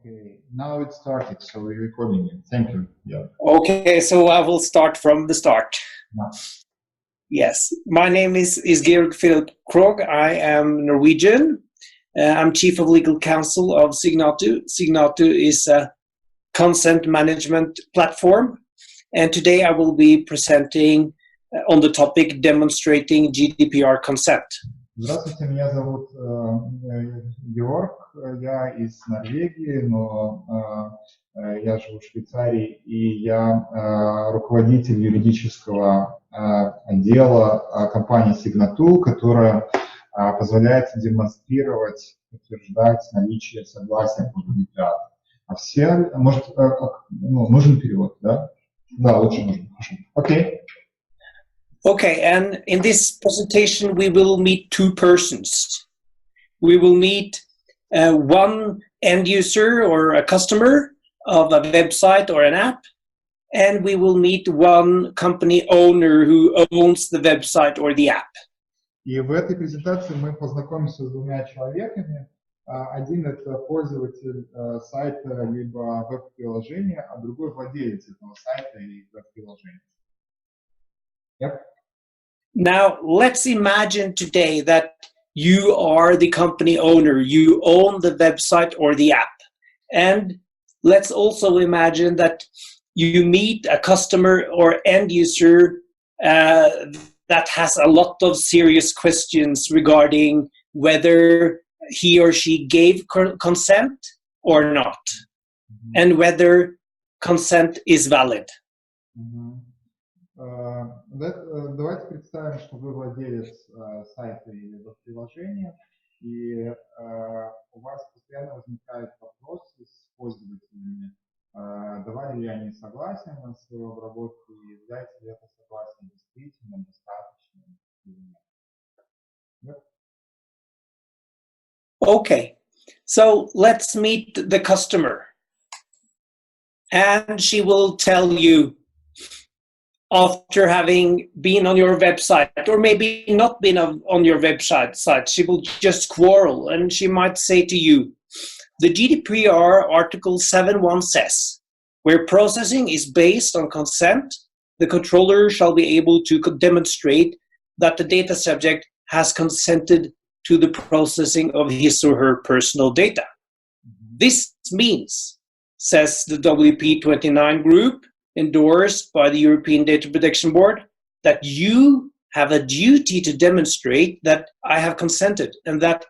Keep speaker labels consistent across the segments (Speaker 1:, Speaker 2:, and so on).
Speaker 1: Okay, now it started, so we're recording it. Thank you. Yeah.
Speaker 2: Okay, so I will start from the start.
Speaker 1: Yeah.
Speaker 2: Yes, my name is Georg Philip Krog. I am Norwegian. I'm Chief of Legal Counsel of Signatu. Signatu is a consent management platform. And today I will be presenting on the topic demonstrating GDPR consent.
Speaker 1: Здравствуйте, меня зовут Георг, я из Норвегии, но я живу в Швейцарии, и я руководитель юридического отдела компании Signatu, которая позволяет демонстрировать, подтверждать наличие согласия по GDPR. А все, может, нужен перевод, да? Да, лучше нужен. Окей.
Speaker 2: Okay, and in this presentation, we will meet two persons. We will meet one end user or a customer of a website or an app, and we will meet one company owner who owns the website or the app.
Speaker 1: И в этой презентации мы познакомимся с двумя человеками. Один — это пользователь сайта либо веб-приложения, а другой — владелец этого сайта и веб-приложения. Yep.
Speaker 2: Now, let's imagine today that you are the company owner. You own the website or the app. And let's also imagine that you meet a customer or end user that has a lot of serious questions regarding whether he or she gave consent or not, and whether consent is valid.
Speaker 1: Давайте представим, что вы владелец сайта или веб-приложения, и у вас постоянно возникает вопрос с пользователями, давали ли они согласие на свою обработку, и является ли это согласие действительно достаточным или нет.
Speaker 2: Okay, so let's meet the customer, and she will tell you, after having been on your website, or maybe not been on your website, she will just quarrel, and she might say to you, the GDPR Article 7.1 says, where processing is based on consent, the controller shall be able to demonstrate that the data subject has consented to the processing of his or her personal data. This means, says the WP29 group, endorsed by the European Data Protection Board, that you have a duty to demonstrate that I have consented, and that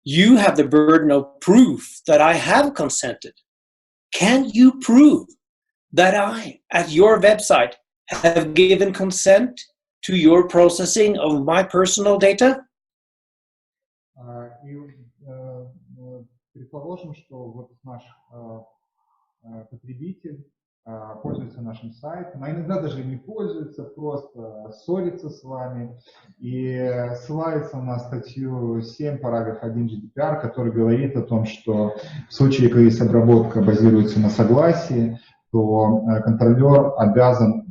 Speaker 2: you have the burden of proof that I have consented. Can you prove that I, at your website, have given consent to your processing of my personal data?
Speaker 1: Предположим, что вот наш потребитель пользуется нашим сайтом, а иногда даже не пользуется, просто ссорится с вами и ссылается на статью 7, параграф 1 GDPR, который говорит о том, что в случае, если обработка базируется на согласии, то контролер обязан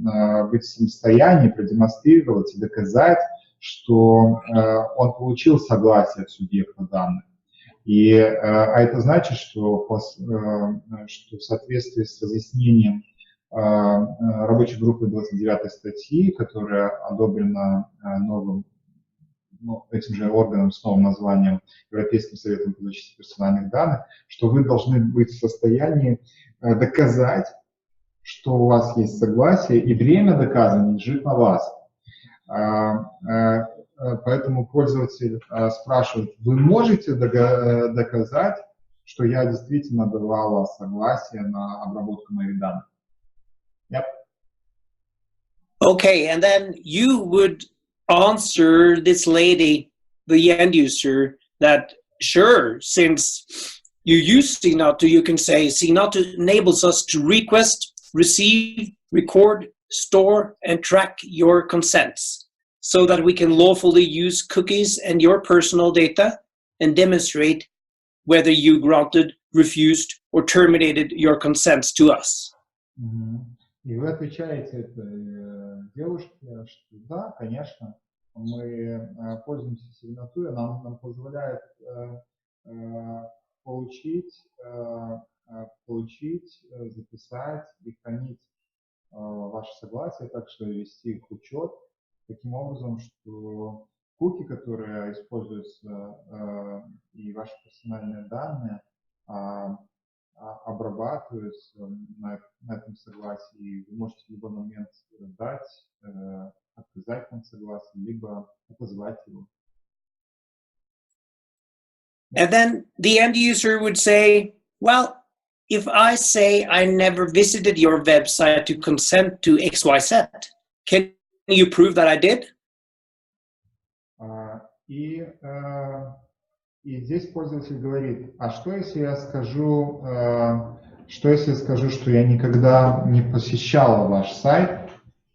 Speaker 1: быть в состоянии продемонстрировать и доказать, что он получил согласие от субъекта данных. А это значит, что в соответствии с разъяснением рабочей группы 29 статьи, которая одобрена этим же органом с новым названием Европейским советом по защите персональных данных, что вы должны быть в состоянии доказать, что у вас есть согласие, и бремя доказывания лежит на вас. Поэтому пользователь спрашивает, вы можете доказать, что я действительно давала согласие на обработку моих данных? Yep.
Speaker 2: Okay, and then you would answer this lady, the end user, that sure, since you use Signatu, you can say Signatu enables us to request, receive, record, store, and track your consents, so that we can lawfully use cookies and your personal data and demonstrate whether you granted, refused, or terminated your consents to us.
Speaker 1: И вы отвечаете этой девушке, что да, конечно, мы пользуемся Signatu, нам позволяет получить получить, записать и хранить ваши согласия, также вести их учет таким образом, что куки, которые используются, и ваши персональные данные обрабатываются на этом согласии, и вы можете в любой момент дать, отказать вам согласие, либо отозвать его.
Speaker 2: And then the end user would say, well, if I say I never visited your website to consent to XYZ, can you prove that I did?
Speaker 1: И здесь пользователь говорит, а что если я скажу, что я никогда не посещала ваш сайт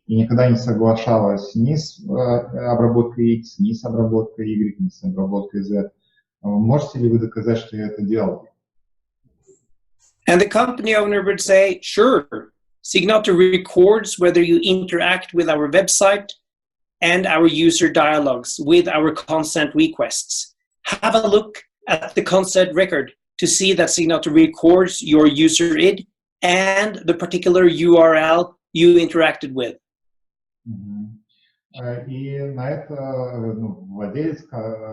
Speaker 1: и никогда не соглашалась ни с обработкой X, ни с обработкой Y, ни с обработкой Z? Можете ли вы доказать, что я это делал?
Speaker 2: And the company owner would say, sure, Signatu records whether you interact with our website and our user dialogues with our consent requests. Have a look at the consent record to see that Signatu records your user ID and the particular URL you interacted with.
Speaker 1: И на это владелец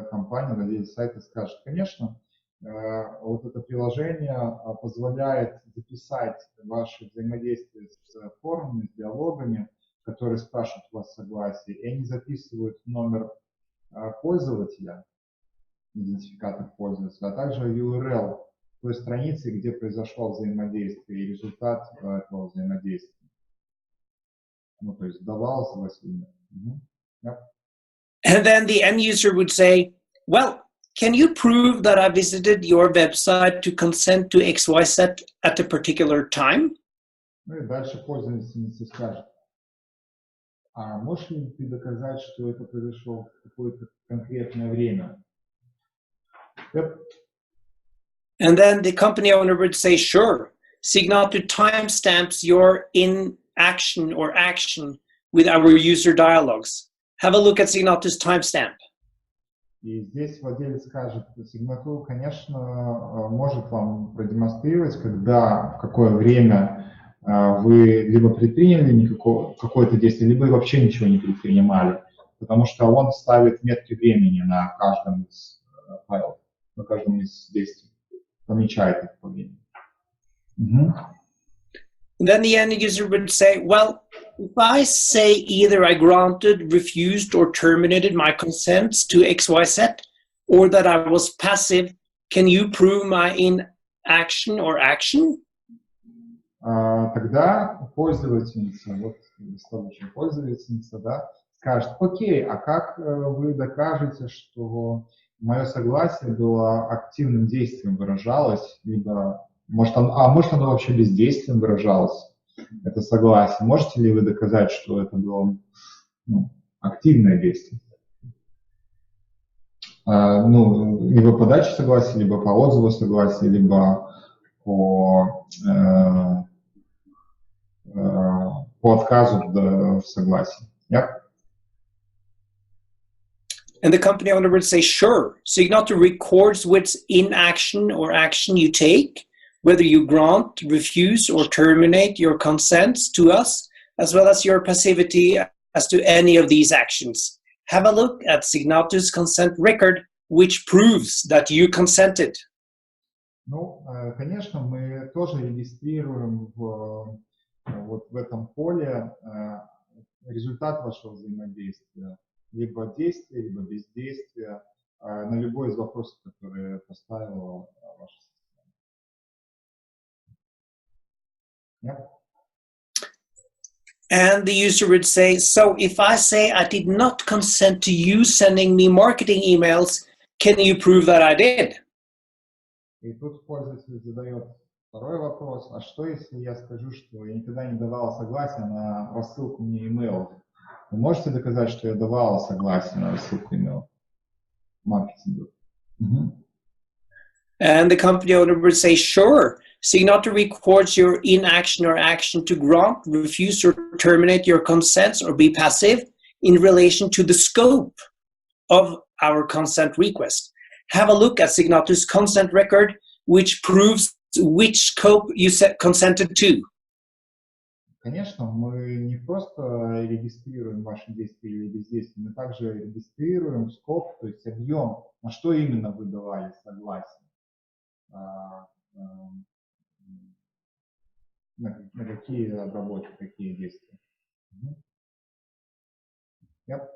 Speaker 1: компании, владелец сайта скажет, конечно, вот это приложение позволяет записать ваши взаимодействия с форумами, с диалогами, которые спрашивают у вас согласие, и они записывают номер пользователя, идентификатор пользователя, а также URL той страницы, где произошло взаимодействие, и результат этого взаимодействия. То есть давал согласие. Yep.
Speaker 2: And then the end user would say, well, can you prove that I visited your website to consent to XYZ at a particular time?
Speaker 1: И дальше пользовательница скажет, а можешь ли ты доказать, что это произошло в какое-то конкретное время? Yep.
Speaker 2: And then the company owner would say, sure, Signatu timestamps your inaction or action with our user dialogues. Have a look at Signatu's timestamp.
Speaker 1: И здесь владелец скажет, Signatu, конечно, может вам продемонстрировать, когда, в какое время вы либо предприняли какое-то действие, либо вообще ничего не предпринимали, потому что он ставит метки времени на каждом из файлов, на каждом из действий, помечает их по времени.
Speaker 2: Then the end user would say, well, if I say either I granted, refused, or terminated my consents to XYZ, or that I was passive, can you prove my inaction or action?
Speaker 1: Тогда пользовательница, да, скажет, окей, а как вы докажете, что мое согласие было активным действием выражалось, либо может оно вообще бездействием выражалось, это согласие. Можете ли вы доказать, что это было активное действие? Либо по даче согласия, либо по отзыву согласия, либо по отказу в согласии. Yep.
Speaker 2: And the company owner would say, sure, Signatu records which inaction or action you take, whether you grant, refuse, or terminate your consents to us, as well as your passivity as to any of these actions. Have a look at Signatu's consent record, which proves that you consented.
Speaker 1: Конечно, мы тоже регистрируем в этом поле результат вашего взаимодействия, либо действия, либо бездействия, на любой из вопросов, которые поставила ваша система. Yep.
Speaker 2: And the user would say, so if I say I did not consent to you sending me marketing emails, can you prove that I did?
Speaker 1: И тут пользователь задает второй вопрос, а что если я скажу, что я никогда не давала согласия на рассылку мне имейлов? Вы можете доказать, что я давала согласие на рассылку имейлов? Маркетингу.
Speaker 2: And the company owner would say, sure, Signatu records your inaction or action to grant, refuse, or terminate your consents or be passive in relation to the scope of our consent request. Have a look at Signatu's consent record, which proves which scope you consented to.
Speaker 1: Конечно, мы не просто регистрируем ваши действия или бездействия, мы также регистрируем скоп, то есть объем, на что именно вы давали согласие, на какие обработки, какие действия. Yep.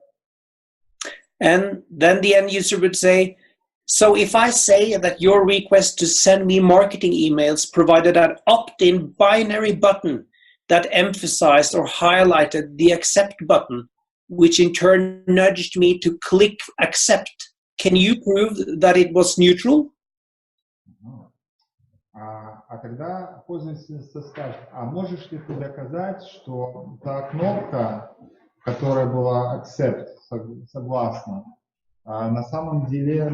Speaker 2: And then the end user would say, so if I say that your request to send me marketing emails provided an opt-in binary button that emphasized or highlighted the accept button, which in turn nudged me to click accept, can you prove that it was neutral?
Speaker 1: А тогда пользователь скажет, а можешь ли ты доказать, что та кнопка, которая была accept, согласно, на самом деле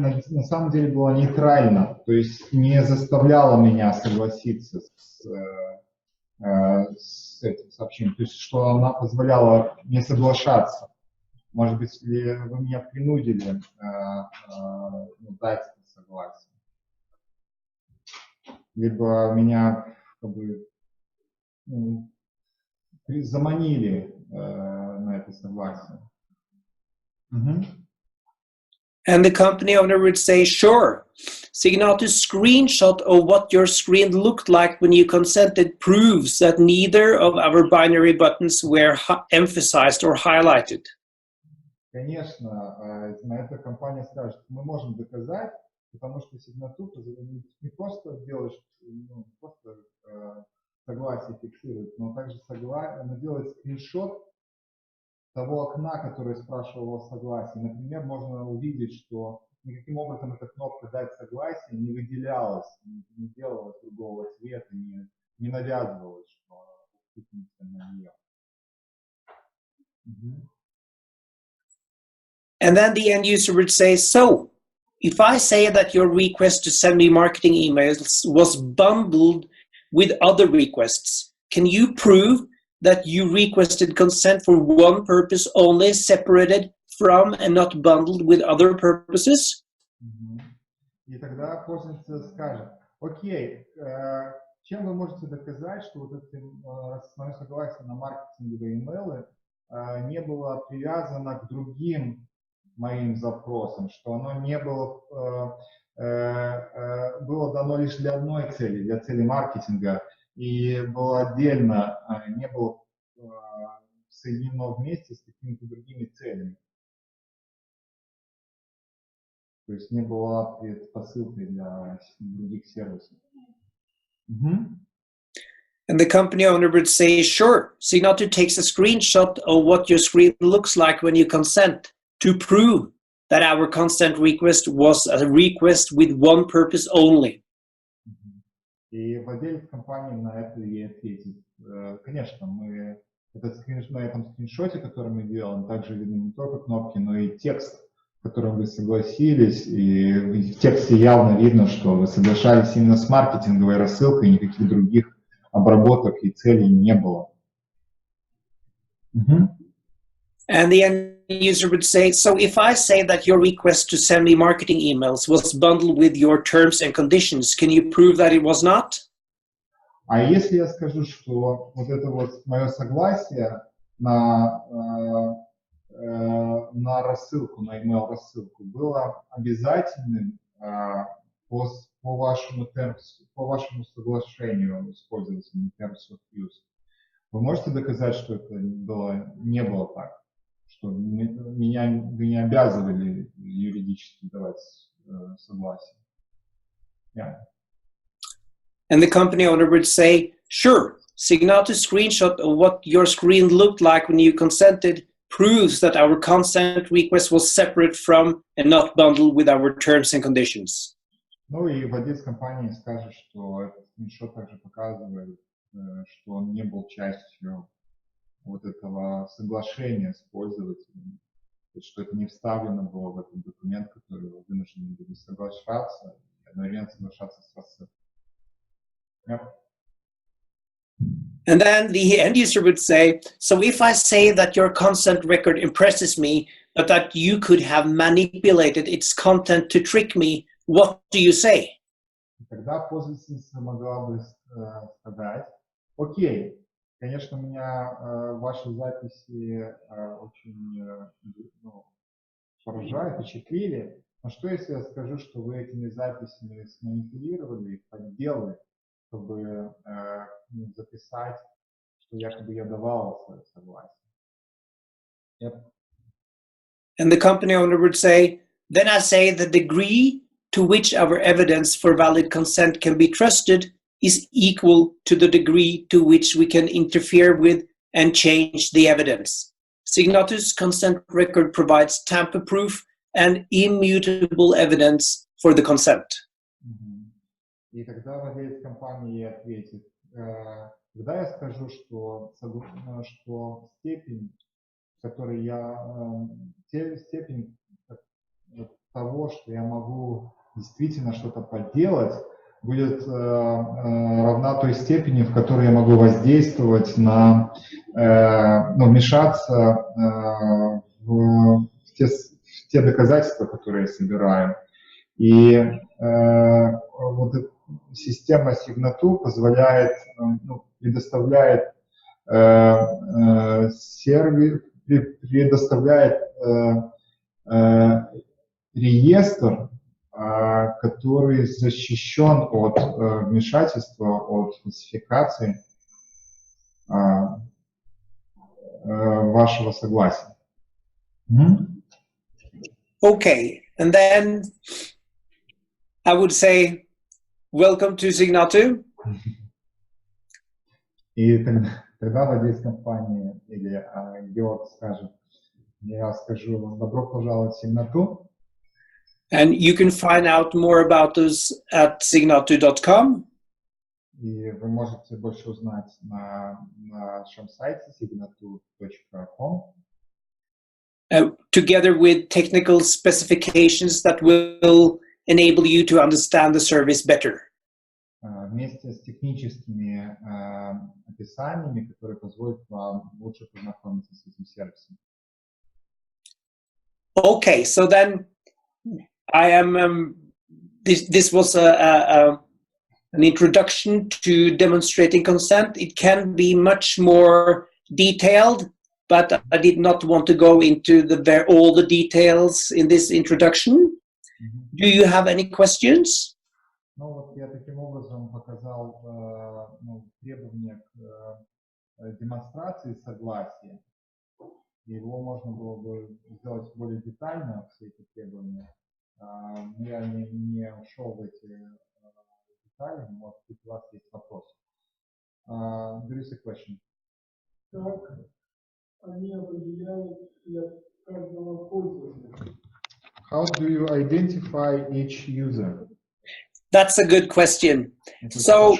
Speaker 1: была нейтральна, то есть не заставляла меня согласиться с этим сообщением, то есть что она позволяла мне соглашаться. Может быть, вы меня принудили дать это согласие. Либо меня как бы заманили на это согласие.
Speaker 2: And the company owner would say, sure, Signatu's screenshot of what your screen looked like when you consented proves that neither of our binary buttons were emphasized or highlighted.
Speaker 1: Конечно, на это компания скажет, мы можем доказать, потому что Signatu не просто делает, просто согласие фиксирует, но также она делает скриншот того окна, которое спрашивало о согласии. Например, можно увидеть, что никаким образом эта кнопка «Дать согласие» не выделялась, не делалась другого цвета, не навязывалась, что на нее.
Speaker 2: And then the end user would say, so, if I say that your request to send me marketing emails was bundled with other requests, can you prove that you requested consent for one purpose only, separated from and not bundled with other purposes?
Speaker 1: И тогда пользователь скажет, окей, чем вы можете доказать, что вот это мое согласие на маркетинговые имейлы не было привязано к другим моим запросам, что оно не было, было дано лишь для одной цели, для цели маркетинга, и было отдельно, не было соединено вместе с какими-то другими целями. То есть не было предпосылкой для других сервисов.
Speaker 2: And the company owner would say, sure, Signatu takes a screenshot of what your screen looks like when you consent to prove that our consent request was a request with one purpose only.
Speaker 1: И владелец компании на это и ответит. Конечно, мы на этом скриншоте, который мы делаем, также видны не только кнопки, но и текст, в котором вы согласились. И в тексте явно видно, что вы соглашались именно с маркетинговой рассылкой, никаких других обработок и целей не было.
Speaker 2: And the end user would say, so if I say that your request to send me marketing emails was bundled with your terms and conditions, can you prove that it was not?
Speaker 1: А если я скажу, что вот это вот мое согласие на рассылку, на email рассылку было обязательным по вашему соглашению с пользователем Terms of Use, вы можете доказать, что это не было так? Что вы не обязывали юридически давать согласие. Yeah.
Speaker 2: And the company owner would say, sure, Signatu's screenshot of what your screen looked like when you consented proves that our consent request was separate from and not bundled with our terms and conditions.
Speaker 1: Ну и владелец компании скажет, что этот скриншот также показывает, что он не был частью вот этого соглашения с пользователем, то есть, что это не вставлено было в этот документ, который вы вынуждены были соглашаться, и одновременно соглашаться с рассылкой. Yep.
Speaker 2: And then the end user would say, so if I say that your consent record impresses me, but that you could have manipulated its content to trick me, what do you say?
Speaker 1: И тогда пользовательница могла бы сказать: окей, конечно, меня ваши записи очень поражают, впечатлили, но что если я скажу, что вы этими записями сманипулировали, подделали, чтобы записать, что якобы я давала свое согласие? Yep.
Speaker 2: And the company owner would say, then I say the degree to which our evidence for valid consent can be trusted is equal to the degree to which we can interfere with and change the evidence. Signatu's consent record provides tamper-proof and immutable evidence for the consent.
Speaker 1: И тогда владелец компании ответит: когда я скажу, что степень, в которой степень того, что я могу действительно что-то подделать, будет равна той степени, в которой я могу воздействовать на, вмешаться в те доказательства, которые я собираю. И вот система Signatu позволяет, предоставляет реестр, который защищен от вмешательства, от фальсификации вашего согласия.
Speaker 2: Okay, and then I would say, welcome to Signatu.
Speaker 1: И тогда владелец компании или Георг скажет: я скажу: добро пожаловать в Signatu.
Speaker 2: And you can find out more about us at signatu.com.
Speaker 1: И вы можете больше узнать на нашем сайте signatu.com.
Speaker 2: Together with technical specifications that will enable you to understand the service better.
Speaker 1: Вместе с техническими описаниями, которые позволят вам лучше познакомиться с этим сервисом.
Speaker 2: Okay, so then I am. This was an introduction to demonstrating consent. It can be much more detailed, but I did not want to go into all the details in this introduction. Do you have any questions?
Speaker 1: Ну вот я таким образом показал требования к демонстрации согласия. Его можно было бы сделать более детально, все эти требования. Но я не ушел в эти детали. Может быть, у вас есть вопросы. There is a question.
Speaker 3: Как они определяют для каждого пользователя?
Speaker 1: How do you identify each user?
Speaker 2: That's a good question. So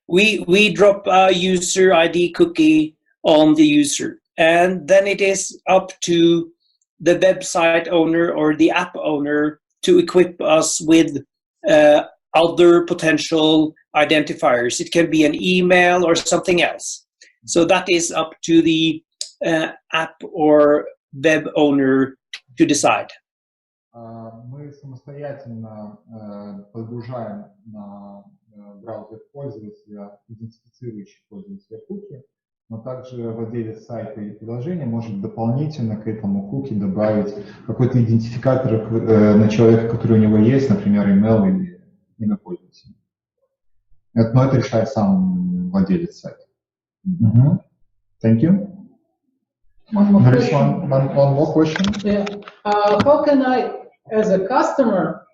Speaker 2: we drop a user ID cookie on the user, and then it is up to the website owner or the app owner to equip us with other potential identifiers. It can be an email or something else. So that is up to the app or web owner to decide.
Speaker 1: Мы самостоятельно подгружаем на браузер пользователя идентифицирующий пользователя куки, но также владелец сайта или приложения может дополнительно к этому куки добавить какой-то идентификатор на человека, который у него есть, например, email или имя пользователя. Но это решает сам владелец сайта. Thank you.
Speaker 3: One more
Speaker 1: There is
Speaker 3: question.
Speaker 1: one more question.
Speaker 3: Yeah. How can I, as a customer,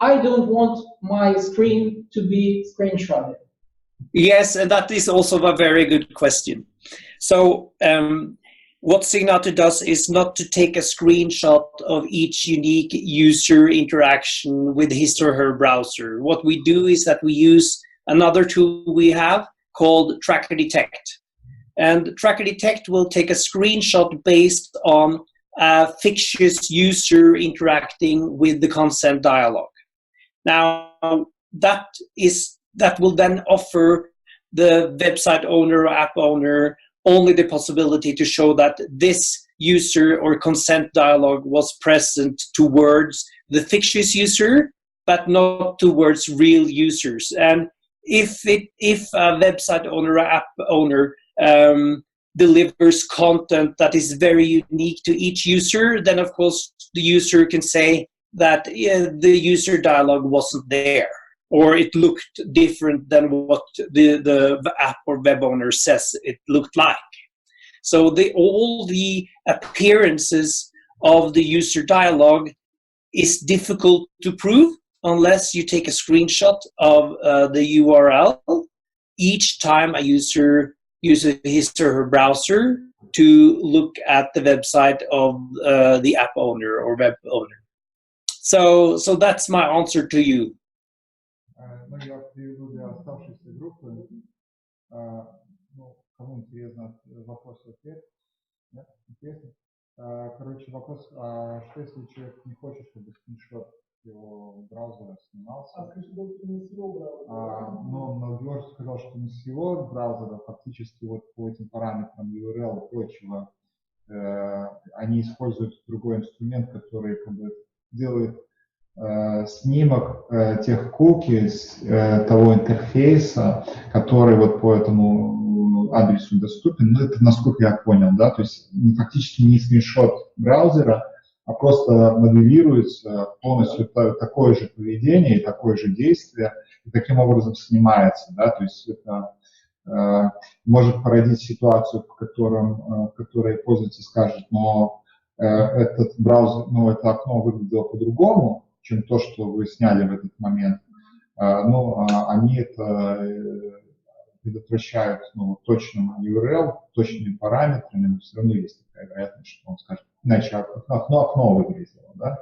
Speaker 3: I don't want my screen to be screenshotted?
Speaker 2: Yes, and that is also a very good question. So what Signatu does is not to take a screenshot of each unique user interaction with his or her browser. What we do is that we use another tool we have called Tracker Detect. And Tracker Detect will take a screenshot based on a fictitious user interacting with the consent dialog. Now, that will then offer the website owner or app owner only the possibility to show that this user or consent dialog was present towards the fictitious user, but not towards real users. And if a website owner or app owner delivers content that is very unique to each user, then of course the user can say that the user dialog wasn't there, or it looked different than what the app or web owner says it looked like. So all the appearances of the user dialog is difficult to prove unless you take a screenshot of the URL each time a user uses his or her browser to look at the website of the app owner or web owner. So that's my answer to you.
Speaker 1: Ну, я приведу для оставшейся группы. Ну, кому интересно вопрос-ответ? Нет? Интересно? Короче, вопрос, что если человек не хочет, чтобы скриншот его браузера снимался? Но Георг сказал, что не с его браузера, фактически вот по этим параметрам URL и прочего, они используют другой инструмент, который как бы делает снимок тех cookies, того интерфейса, который вот по этому адресу доступен. Ну, это насколько я понял, да, то есть фактически не скриншот браузера, а просто моделируется полностью такое же поведение и такое же действие, и таким образом снимается, да, то есть это может породить ситуацию, в которой пользователь скажет, но этот браузер, ну, это окно выглядело по-другому, чем то, что вы сняли в этот момент. Но они это предотвращают точным URL, точными параметрами, но все равно есть такая вероятность, что он скажет, иначе окно выглядело, да?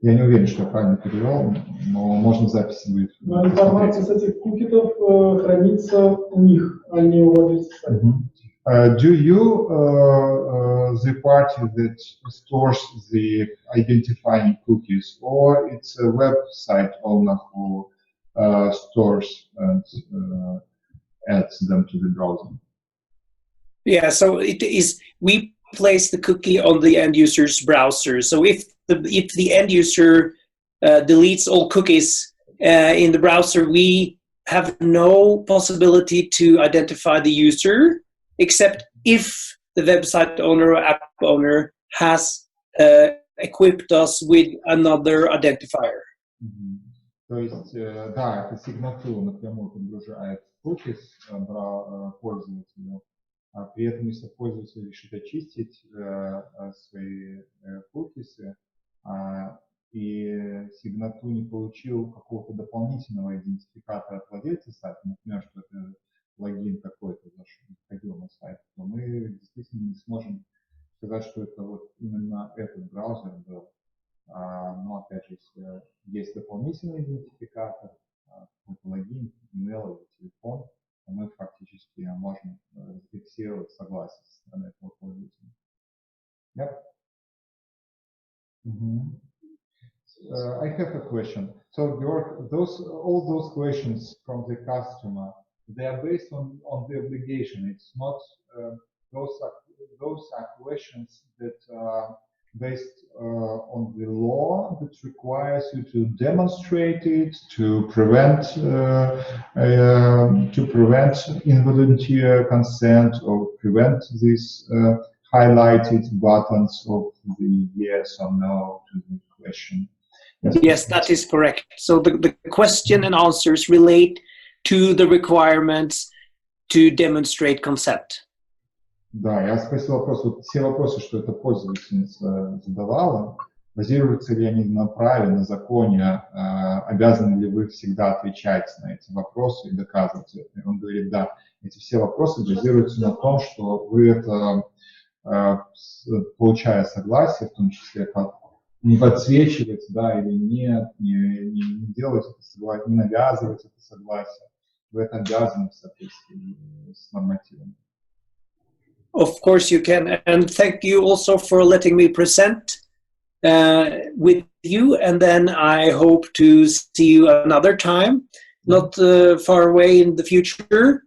Speaker 1: Я не уверен, что я правильно перевел, но можно в записи будет.
Speaker 4: Но информация с этих кукитов хранится у них, а не у адреса сайта.
Speaker 1: Do you, the party that stores the identifying cookies, or it's a website owner who stores and adds them to the browser?
Speaker 2: Yeah, so it is. We place the cookie on the end user's browser. So if the end user deletes all cookies in the browser, we have no possibility to identify the user, except if the website owner or app owner has equipped us with another identifier.
Speaker 1: То есть, да, это Signatu напрямую подгружает cookies пользователю, а при этом, если пользователь решит очистить свои cookies, и Signatu не получил какого-то дополнительного идентификатора от владельца сайта, например, что это логин какой-то заходил на сайт, то мы действительно не сможем сказать, что это вот именно этот браузер был. Но опять же, если есть дополнительный идентификатор, какой-то логин, email или телефон, то мы фактически можем зафиксировать согласие со стороны этого пользователя. Yep. I have a question. So, Georg, all those questions from the customer, they are based on the obligation. It's not those are questions that are based on the law that requires you to demonstrate it, to prevent involuntary consent, or prevent these highlighted buttons of the yes or no to the question.
Speaker 2: Yes, that is correct. So the question and answers relate to the requirements to demonstrate consent.
Speaker 1: Да, я спросил вопрос, вот все вопросы, что эта пользовательница задавала, базируются ли они на праве, на законе, обязаны ли вы всегда отвечать на эти вопросы и доказывать это? И он говорит, да, эти все вопросы базируются на том, что вы это, получая согласие, в том числе как не подсвечивать, да, или нет, не делать это согласие, не навязывать это согласие, вы это обязаны в соответствии с нормативами.
Speaker 2: Of course you can, and thank you also for letting me present with you, and then I hope to see you another time not far away in the future.